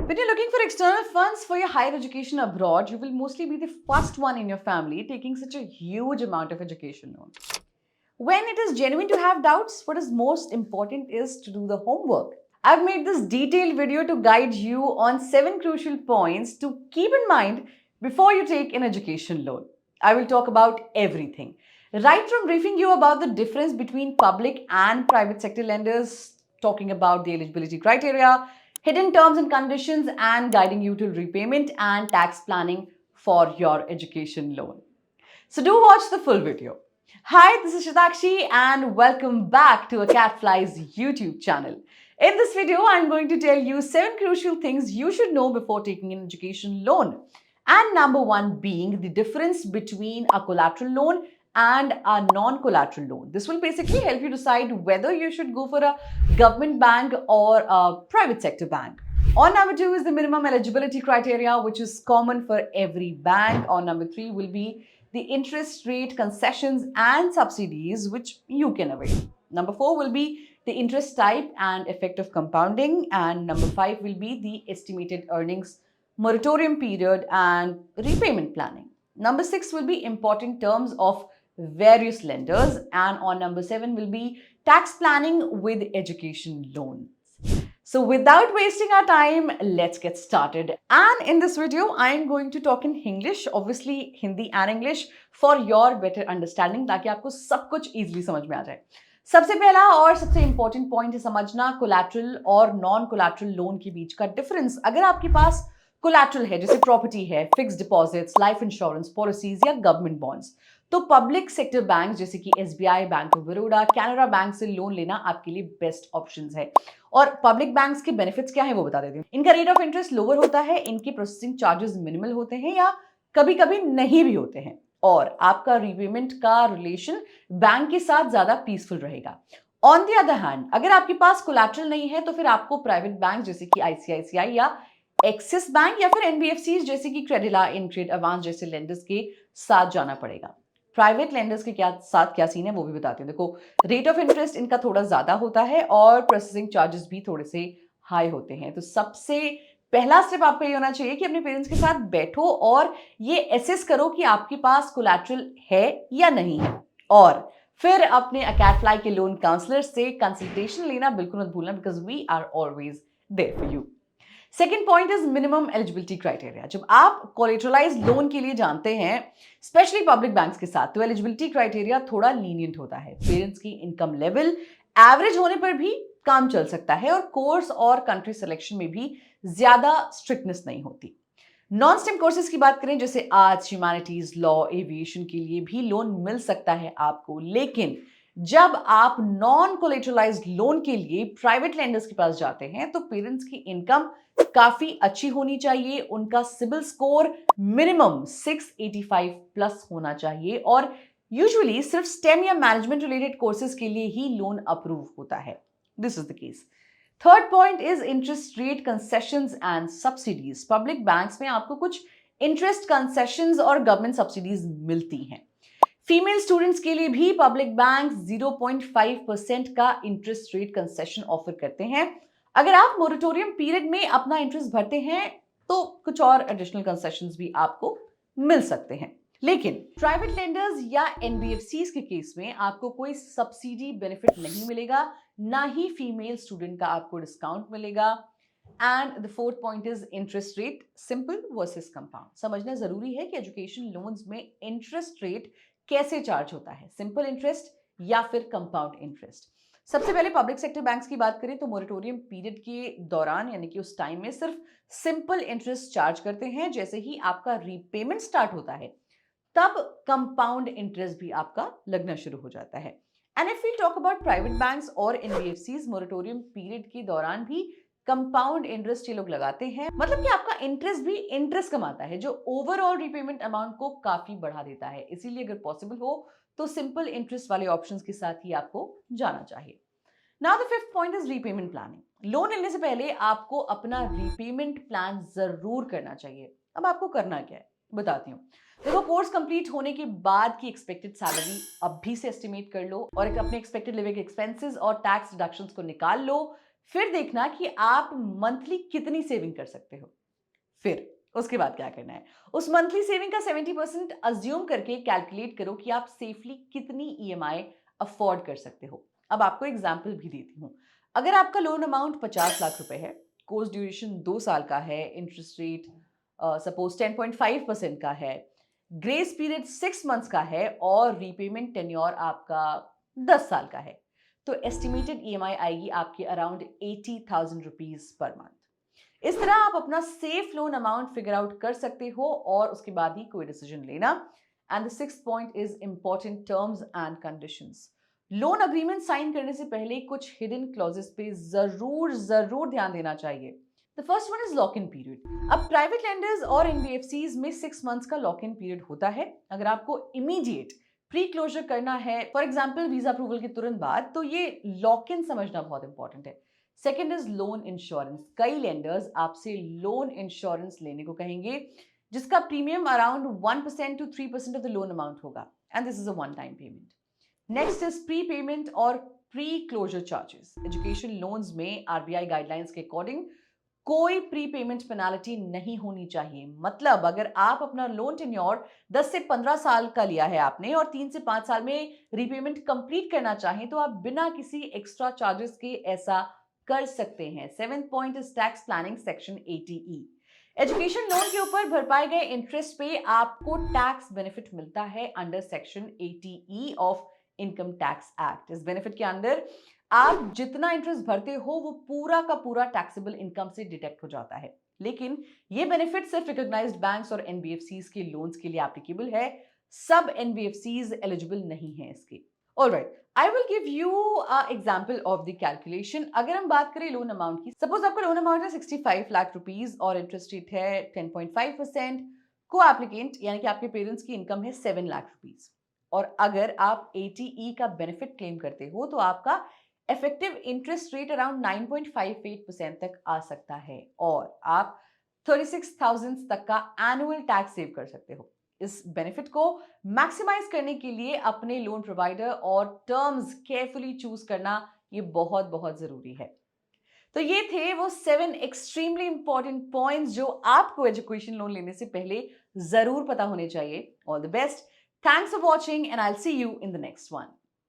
When you're looking for external funds for your higher education abroad, you will mostly be the first one in your family taking such a huge amount of education loan. When it is genuine to have doubts, what is most important is to do the homework. I've made this detailed video to guide you on 7 crucial points to keep in mind before you take an education loan. I will talk about everything. Right from briefing you about the difference between public and private sector lenders, talking about the eligibility criteria, hidden terms and conditions, and guiding you to repayment and tax planning for your education loan. So do watch the full video. Hi, this is Shatakshi and welcome back to ACADFly's YouTube channel. In this video, I'm going to tell you 7 crucial things you should know before taking an education loan. And number 1 being the difference between a collateral loan and a non-collateral loan. This will basically help you decide whether you should go for a government bank or a private sector bank. On number 2 is the minimum eligibility criteria, which is common for every bank. On number 3 will be the interest rate concessions and subsidies which you can avail. Number 4 will be the interest type and effect of compounding, and number 5 will be the estimated earnings, moratorium period, and repayment planning. Number 6 will be important terms of various lenders, and on number 7 will be tax planning with education loans. So without wasting our time, let's get started. And in this video, I am going to talk in English, obviously Hindi and English for your better understanding, ताकि आपको सब कुछ easily समझ में आ जाए. सबसे पहला और सबसे important point है समझना collateral और non-collateral loan के बीच का difference. अगर आपके पास collateral है, जैसे property है, fixed deposits, life insurance policies या government bonds, तो पब्लिक सेक्टर बैंक जैसे कि SBI, bank of Baroda, Canara bank से लोन लेना आपके लिए बेस्ट ऑप्शंस है. और पब्लिक बैंक्स के बेनिफिट्स क्या है वो बता देती हूँ. इनका रेट ऑफ इंटरेस्ट लोअर होता है, इनके प्रोसेसिंग चार्जेस मिनिमल होते हैं या कभी-कभी नहीं भी होते हैं, और आपका रीपेमेंट का रिलेशन बैंक के साथ ज्यादा पीसफुल रहेगा. ऑन द अदर हैंड, अगर आपके पास कोलैटरल नहीं है तो फिर आपको प्राइवेट बैंक जैसे कि आईसीआईसीआई या एक्सिस बैंक या फिर एनबीएफसी जैसे कि क्रेडिला, इनक्रेड, अवांस जैसे लेंडर्स के साथ जाना पड़ेगा. प्राइवेट लेंडर्स के साथ क्या सीन है वो भी बताते हैं. देखो, रेट ऑफ इंटरेस्ट इनका थोड़ा ज्यादा होता है और प्रोसेसिंग चार्जेस भी थोड़े से हाई होते हैं. तो सबसे पहला स्टेप आपका ये होना चाहिए कि अपने पेरेंट्स के साथ बैठो और ये एसेस करो कि आपके पास कोलैटरल है या नहीं है, और फिर अपने अकैडफ्लाई के लोन काउंसलर से कंसल्टेशन लेना बिल्कुल मत भूलना, because we are always there for you. Second point is minimum eligibility criteria. जब आप कोलेटरलाइज लोन के लिए जानते हैं, स्पेशली पब्लिक बैंक्स के साथ, तो एलिजिबिलिटी क्राइटेरिया थोड़ा लीनियंट होता है. पेरेंट्स की इनकम लेवल एवरेज होने पर भी काम चल सकता है और कोर्स और कंट्री सिलेक्शन में भी ज्यादा स्ट्रिक्टनेस नहीं होती. नॉन स्टेम कोर्सेज की बात करें जैसे आर्ट्स, ह्यूमैनिटीज, लॉ, एविएशन के लिए भी लोन मिल सकता है आपको. लेकिन जब आप नॉन कोलेटरलाइज्ड लोन के लिए प्राइवेट लेंडर्स के पास जाते हैं तो पेरेंट्स की इनकम काफी अच्छी होनी चाहिए, उनका सिबिल स्कोर मिनिमम 685 प्लस होना चाहिए, और यूजुअली सिर्फ स्टेम या मैनेजमेंट रिलेटेड कोर्सेज के लिए ही लोन अप्रूव होता है. This is the case. Third point is interest rate concessions and subsidies. Public banks में आपको कुछ इंटरेस्ट कंसेशंस और गवर्नमेंट सब्सिडीज मिलती हैं. फीमेल स्टूडेंट्स के लिए भी पब्लिक बैंक 0.5% का इंटरेस्ट रेट कंसेशन ऑफर करते हैं. अगर आप मोरेटोरियम पीरियड में अपना इंटरेस्ट भरते हैं तो कुछ और एडिशनल कंसेशंस भी आपको मिल सकते हैं. लेकिन प्राइवेट लेंडर्स या एनबीएफसीज के केस में आपको कोई सब्सिडी बेनिफिट नहीं मिलेगा, ना ही फीमेल स्टूडेंट का आपको डिस्काउंट मिलेगा. And the fourth point is interest rate, simple versus compound. समझना जरूरी है कि एजुकेशन लोन्स में इंटरेस्ट रेट कैसे चार्ज होता है, सिंपल इंटरेस्ट या फिर कंपाउंड इंटरेस्ट. सबसे पहले पब्लिक सेक्टर बैंक्स की बात करें तो मोरेटोरियम पीरियड के दौरान यानी कि उस टाइम में सिर्फ सिंपल इंटरेस्ट चार्ज करते हैं. जैसे ही आपका रीपेमेंट स्टार्ट होता है तब कंपाउंड इंटरेस्ट भी आपका लगना शुरू हो जाता है. And if we talk about private banks और एनबीएफसीज, मोरेटोरियम पीरियड के दौरान भी कंपाउंड इंटरेस्ट ये लोग लगाते हैं. मतलब कि आपका इंटरेस्ट भी इंटरेस्ट कमाता है जो ओवरऑल रीपेमेंट अमाउंट को काफी बढ़ा देता है. इसीलिए अगर पॉसिबल हो तो सिंपल इंटरेस्ट वाले ऑप्शंस के साथ ही आपको जाना चाहिए. Now the fifth point is repayment planning. Loan लेने से पहले आपको अपना रीपेमेंट प्लान जरूर करना चाहिए. अब आपको करना क्या है बताती हूँ. देखो, कोर्स कंप्लीट होने के बाद की एक्सपेक्टेड सैलरी अभी से एस्टिमेट कर लो और अपने एक्सपेक्टेड लिविंग एक्सपेंसेस और टैक्स डिडक्शंस को निकाल लो. फिर देखना कि आप मंथली कितनी सेविंग कर सकते हो। फिर उसके बाद क्या करना है, उस मंथली सेविंग का 70% अज्यूम करके कैलकुलेट करो कि आप सेफली कितनी ईएमआई अफोर्ड कर सकते हो। अब आपको एग्जांपल भी देती हूँ। अगर आपका लोन अमाउंट 50 लाख रुपए है, कोर्स ड्यूरेशन 2 साल का है, इंटरेस्ट रेट सपोज 10.5% का है, ग्रेस पीरियड 6 मंथ्स का है और रीपेमेंट टेन्योर आपका 10 साल का है, तो एस्टिमेटेड ईएमआई आएगी आपकी अराउंड 80,000 रुपीज पर मंथ। इस तरह आप अपना safe loan amount figure out कर सकते हो और उसके बाद ही कोई डिसीजन लेना। And the sixth point is important terms and conditions. Loan agreement sign करने से पहले कुछ हिडन क्लॉजेस पे जरूर जरूर ध्यान देना चाहिए। The first one is lock in period. अब प्राइवेट लेंडर्स और एनबीएफसीज में 6 मंथ्स का लॉक इन पीरियड होता है। अगर आपको इमीडिएट प्री क्लोजर करना है, फॉर एग्जाम्पल वीजा अप्रूवल के तुरंत बाद, तो ये लॉक इन समझना बहुत इंपॉर्टेंट है। Second is loan insurance. कई लेंडर्स आपसे लोन इंश्योरेंस लेने को कहेंगे जिसका premium around 1% to 3% of the loan amount होगा, and this is a one time payment. Next is prepayment और preclosure charges. Education loans में आरबीआई गाइडलाइंस के अकॉर्डिंग कोई प्री पेमेंट पेनाल्टी नहीं होनी चाहिए। मतलब अगर आप अपना लोन टेन्योर 10 से 15 साल का लिया है आपने और 3 से 5 साल में रीपेमेंट कंप्लीट करना चाहें, तो आप बिना किसी एक्स्ट्रा चार्जेस के ऐसा कर सकते हैं। Seventh point is tax planning section 80E। Education loan के ऊपर भरपाए गए इंटरेस्ट पे आपको टैक्स बेनिफिट मिलता है under section 80E of income tax act. इस बेनिफिट के अंदर आप जितना इंटरेस्ट भरते हो वो पूरा का पूरा टैक्सेबल इनकम से डिडक्ट हो जाता है। लेकिन ये बेनिफिट सिर्फ रिकॉग्नाइज्ड बैंक्स और एनबीएफसीज के लोन्स के लिए एप्लीकेबल है। सब एनबीएफसीज एलिजिबल नहीं है इसके। Alright, I will give you example of the calculation. अगर हम बात करें लोन अमाउंट की, सपोज आपका लोन अमाउंट है 65 लाख रुपीज और इंटरेस्ट रेट है 10.5%। को एप्लीकेंट यानी कि आपके पेरेंट्स की इनकम है 7 लाख रुपीज, और अगर आप 80E का बेनिफिट क्लेम करते हो तो आपका इफेक्टिव इंटरेस्ट रेट अराउंड 9.58% तक आ सकता है और आप 36,000 तक का एनुअल टैक्स सेव कर सकते हो। इस बेनिफिट को मैक्सिमाइज करने के लिए अपने लोन प्रोवाइडर और टर्म्स केयरफुली चूज करना ये बहुत बहुत जरूरी है। तो ये थे वो 7 एक्सट्रीमली इंपॉर्टेंट पॉइंट्स जो आपको एजुकेशन लोन लेने से पहले जरूर पता होने चाहिए। All the best, thanks for watching and I will see you in the next one.